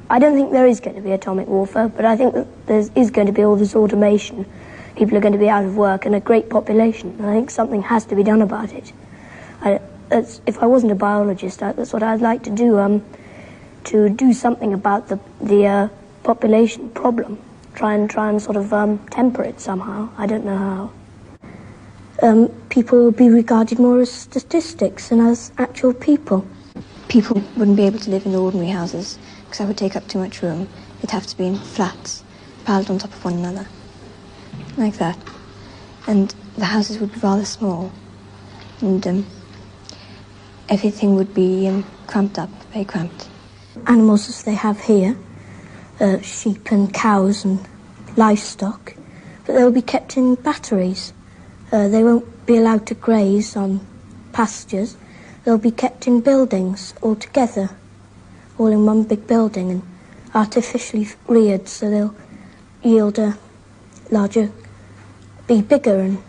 I don't think there is going to be atomic warfare, but I think that there is going to be all this automation. People are going to be out of work and a great population. And I think something has to be done about it. If I wasn't a biologist, that's what I'd like to do something about the population problem. Try and sort of temper it somehow. I don't know how. People will be regarded more as statistics than as actual people. People wouldn't be able to live in ordinary houses because that would take up too much room. They'd have to be in flats, piled on top of one another, like that. And the houses would be rather small, and everything would be cramped up, very cramped. Animals as they have here, sheep and cows and livestock, but they'll be kept in batteries. They won't be allowed to graze on pastures. They'll be kept in buildings all together, all in one big building and artificially reared, so they'll yield a larger, be bigger and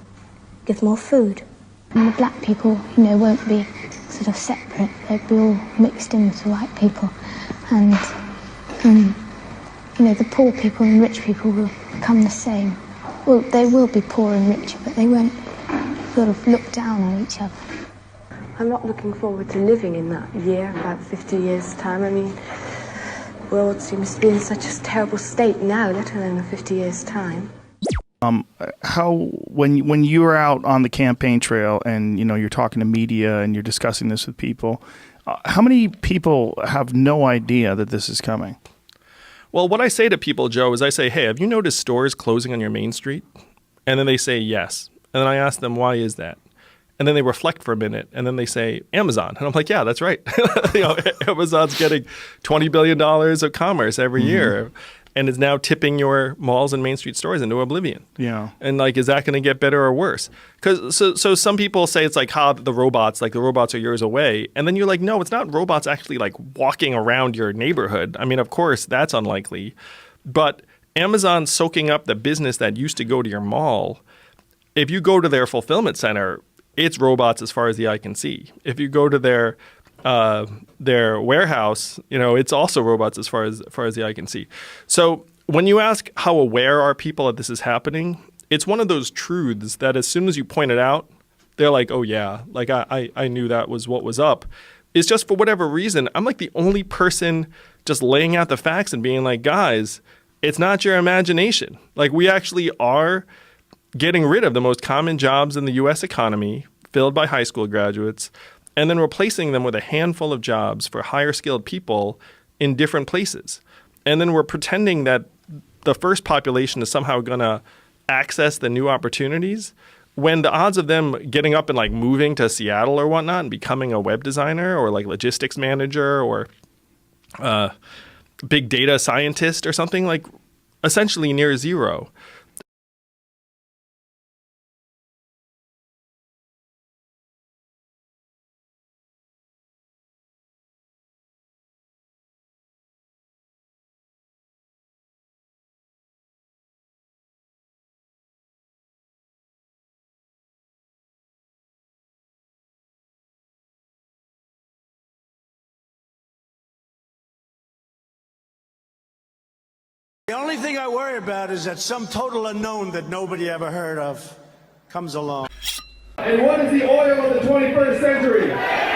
give more food. And the black people, won't be sort of separate. They'll be all mixed in with the white people. And, the poor people and rich people will become the same. Well, they will be poor and richer, but they won't sort of look down on each other. I'm not looking forward to living in that year, about 50 years' time. I mean, the world seems to be in such a terrible state now, let alone in 50 years' time. When you're out on the campaign trail and, you're talking to media and you're discussing this with people, how many people have no idea that this is coming? Well, what I say to people, Joe, is I say, hey, have you noticed stores closing on your main street? And then they say yes. And then I ask them, why is that? And then they reflect for a minute, and then they say, Amazon. And I'm like, yeah, that's right. Amazon's getting $20 billion of commerce every year, and is now tipping your malls and Main Street stores into oblivion. Yeah. And is that going to get better or worse? Because so some people say it's like how the robots are years away. And then you're like, no, it's not robots actually walking around your neighborhood. I mean, of course, that's unlikely. But Amazon soaking up the business that used to go to your mall. If you go to their fulfillment center, it's robots as far as the eye can see. If you go to their warehouse, it's also robots as far as the eye can see. So when you ask how aware are people that this is happening, it's one of those truths that as soon as you point it out, they're like, oh yeah, I knew that was what was up. It's just for whatever reason, I'm the only person just laying out the facts and being like, guys, it's not your imagination. We actually are getting rid of the most common jobs in the U.S. economy, filled by high school graduates, and then replacing them with a handful of jobs for higher skilled people in different places. And then we're pretending that the first population is somehow going to access the new opportunities when the odds of them getting up and moving to Seattle or whatnot and becoming a web designer or logistics manager or big data scientist or something essentially near zero. The only thing I worry about is that some total unknown that nobody ever heard of comes along. And what is the oil of the 21st century?